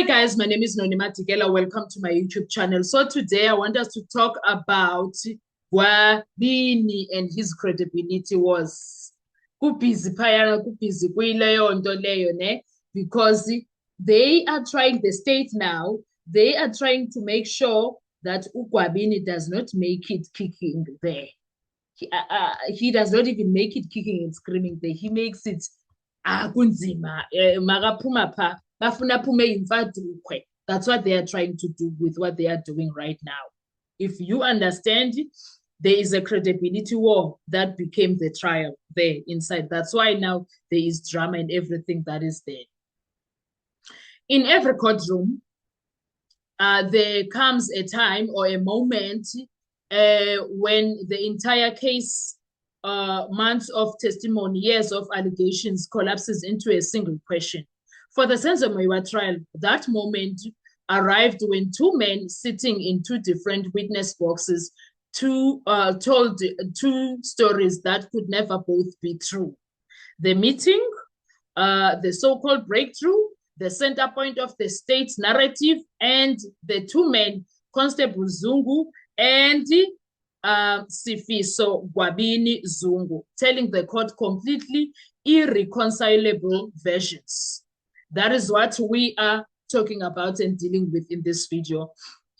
Hi guys, my name is Nonima Tigela. Welcome to my YouTube channel. So today I want us to talk about Gwabini and his credibility was kubhizi phayana kubhizi kuyileyo nto leyo ne, because they are trying, the state now, they are trying to make sure that Gwabini does not make it kicking there. He does not even make it kicking and screaming there. He makes it kunzima makaphuma pha bafuna phume imfadukwe. That's what they are trying to do with what they are doing right now. If you understand, there is a credibility war that became the trial there inside. That's why now there is drama and everything that is there. In every courtroom, there comes a time or a moment when the entire case, months of testimony, years of allegations collapses into a single question. For the Senzo Meyiwa trial, that moment arrived when two men sitting in two different witness boxes told two stories that could never both be true. The meeting, the so-called breakthrough, the center point of the state's narrative, and the two men, Constable Zungu and Sifiso Gwabini Zungu, telling the court completely irreconcilable versions. That is what we are talking about and dealing with in this video.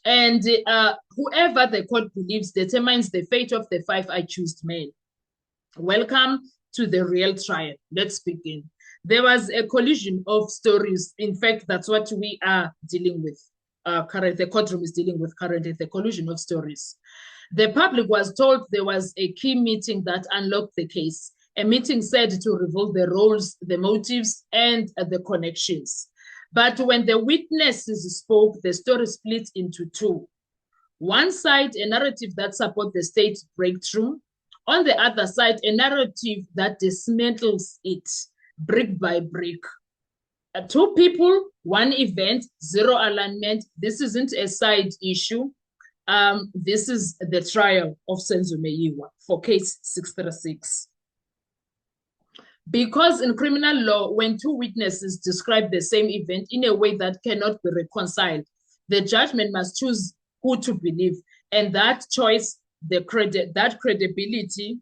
And whoever the court believes determines the fate of the five accused men. Welcome to the real trial. Let's begin. There was a collision of stories. In fact, that's what we are dealing with. The courtroom is dealing with currently, the collision of stories. The public was told there was a key meeting that unlocked the case. A meeting said to reveal the roles, the motives, and the connections. But when the witnesses spoke, the story split into two. One side, a narrative that supports the state breakthrough. On the other side, a narrative that dismantles it brick by brick. Two people, one event, zero alignment. This isn't a side issue. This is the trial of Senzo Meyiwa for case 636. Because in criminal law, when two witnesses describe the same event in a way that cannot be reconciled, the judgment must choose who to believe. And that choice, that credibility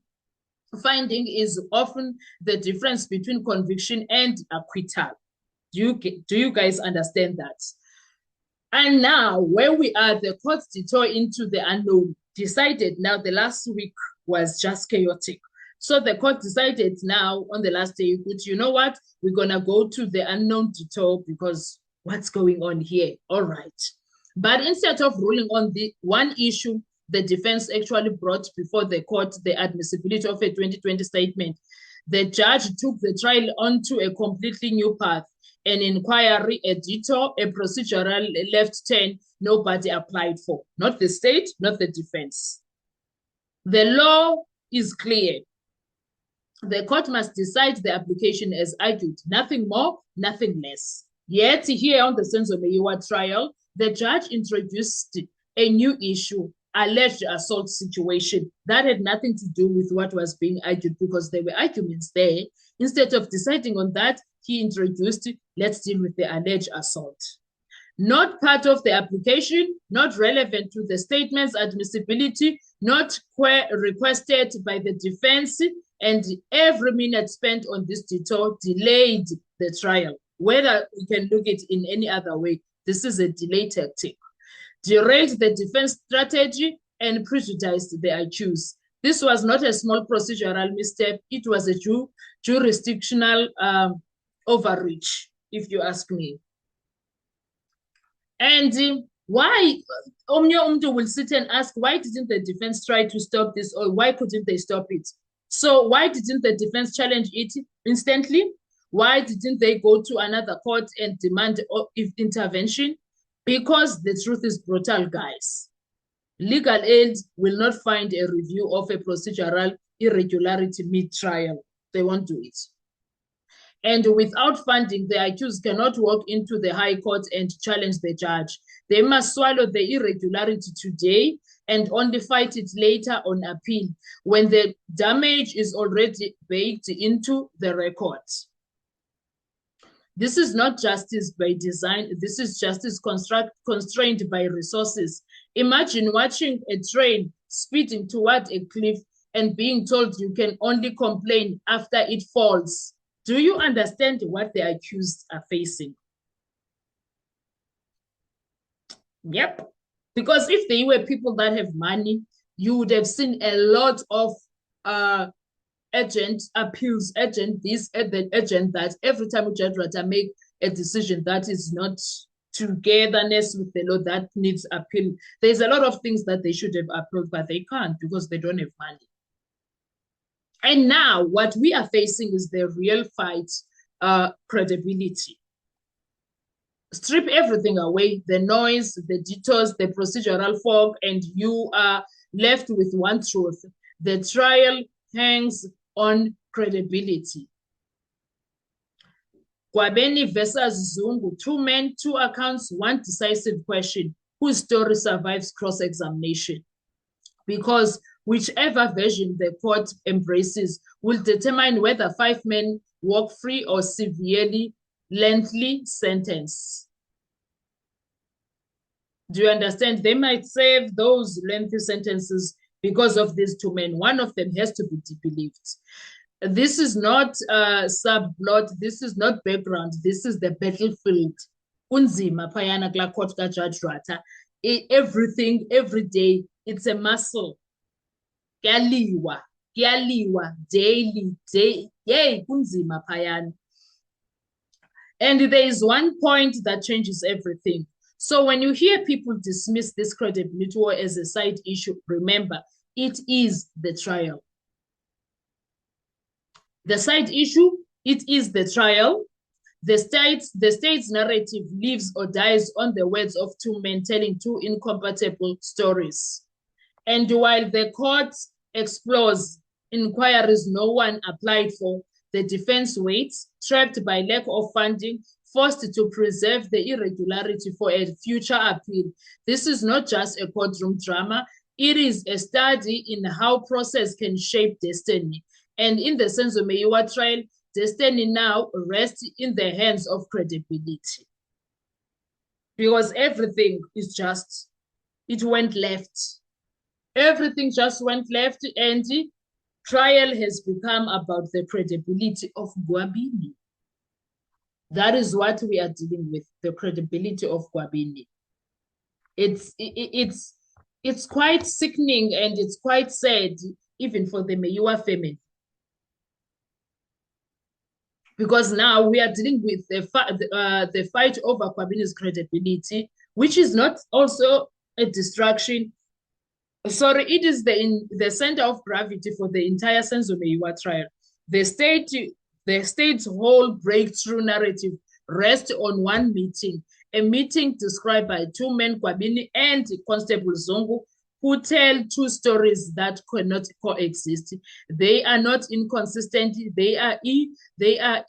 finding is often the difference between conviction and acquittal. Do you guys understand that? And now, where we are, the court's detour into the unknown decided now the last week was just chaotic. So the court decided now on the last day, you know what? We're going to go to the unknown detour because what's going on here? All right. But instead of ruling on the one issue, the defense actually brought before the court the admissibility of a 2020 statement. The judge took the trial onto a completely new path, an inquiry, a detour, a procedural left turn nobody applied for. Not the state, not the defense. The law is clear. The court must decide the application as argued, nothing more, nothing less. Yet here on the Senzo Meyiwa trial, the judge introduced a new issue, alleged assault situation that had nothing to do with what was being argued because there were arguments there. Instead of deciding on that, he introduced, let's deal with the alleged assault. Not part of the application, not relevant to the statement's admissibility, not requested by the defense, and every minute spent on this detour delayed the trial. Whether we can look at it in any other way, this is a delay tactic. Derailed the defense strategy and prejudiced the accused. This was not a small procedural misstep. It was a jurisdictional overreach, if you ask me. And why, Omnyo will sit and ask, why didn't the defense try to stop this, or why couldn't they stop it? So why didn't the defense challenge it instantly? Why didn't they go to another court and demand intervention? Because the truth is brutal, guys. Legal aid will not find a review of a procedural irregularity mid-trial. They won't do it. And without funding, the accused cannot walk into the High Court and challenge the judge. They must swallow the irregularity today and only fight it later on appeal when the damage is already baked into the record. This is not justice by design. This is justice constrained by resources. Imagine watching a train speeding toward a cliff and being told you can only complain after it falls. Do you understand what the accused are facing? Yep. Because if they were people that have money, you would have seen a lot of agent appeals, agent this, agent that. Every time a judge make a decision that is not togetherness with the law that needs appeal, there's a lot of things that they should have appealed, but they can't because they don't have money. And now what we are facing is the real fight, credibility. Strip everything away, the noise, the detours, the procedural fog, and you are left with one truth. The trial hangs on credibility. Gwabeni versus Zungu, 2 men, 2 accounts, 1 decisive question. Whose story survives cross-examination? Because whichever version the court embraces will determine whether 5 men walk free or severely lengthy sentence. Do you understand? They might save those lengthy sentences because of these 2 men. One of them has to be believed. This is not subplot. This is not background. This is the battlefield. Unzima payana kla court ka Judge Ratha. Everything, every day, it's a muscle. Kyaliwa, daily, yay, kunzima payana. And there is one point that changes everything. So when you hear people dismiss this credibility war as a side issue, remember, it is the trial. The side issue, it is the trial. The state's narrative lives or dies on the words of 2 men telling 2 incompatible stories. And while the court explores inquiries no one applied for, the defense waits, trapped by lack of funding, forced to preserve the irregularity for a future appeal. This is not just a courtroom drama. It is a study in how process can shape destiny. And in the Senzo Meyiwa trial, destiny now rests in the hands of credibility. Because everything is just, it went left. Everything just went left, and the trial has become about the credibility of Gwabini. That is what we are dealing with, the credibility of Gwabini. It's quite sickening and it's quite sad, even for the Meyiwa family. Because now we are dealing with the fight over Gwabini's credibility, which is not also a distraction. Sorry, it is the center of gravity for the entire Senzo Meyiwa trial. The state's whole breakthrough narrative rests on one meeting, a meeting described by 2 men, Gwabini and Constable Zungu, who tell 2 stories that cannot coexist. They are not inconsistent. They are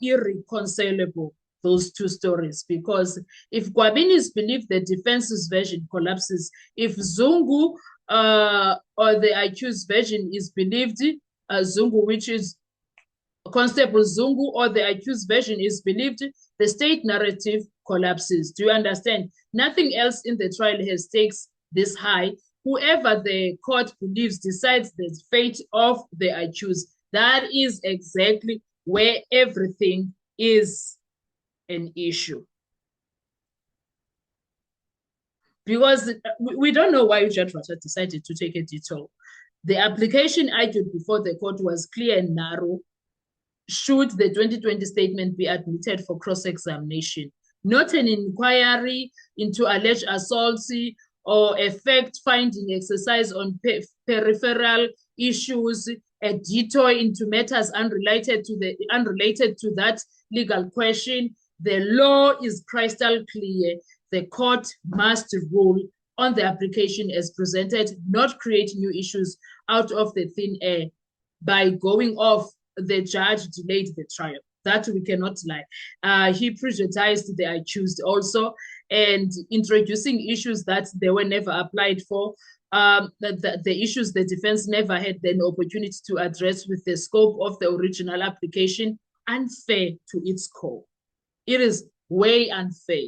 irreconcilable, those 2 stories, because if Gwabini's belief, the defense's version collapses. If Zungu or the accused version is believed, Zungu, which is Constable Zungu, or the accused version is believed, the state narrative collapses. Do you understand? Nothing else in the trial has stakes this high. Whoever the court believes decides the fate of the accused. That is exactly where everything is an issue. Because we don't know why Judge Ratha decided to take a detour. The application argued before the court was clear and narrow. Should the 2020 statement be admitted for cross-examination? Not an inquiry into alleged assaults or a fact-finding exercise on peripheral issues, a detour into matters unrelated to that legal question. The law is crystal clear. The court must rule on the application as presented, not create new issues out of the thin air by going off the judge delayed the trial. That we cannot lie. He prejudiced the accused also, and introducing issues that they were never applied for, the issues the defense never had an opportunity to address with the scope of the original application, unfair to its core. It is way unfair.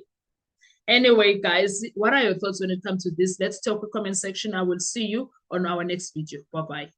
Anyway, guys, what are your thoughts when it comes to this? Let's talk in the comment section. I will see you on our next video. Bye-bye.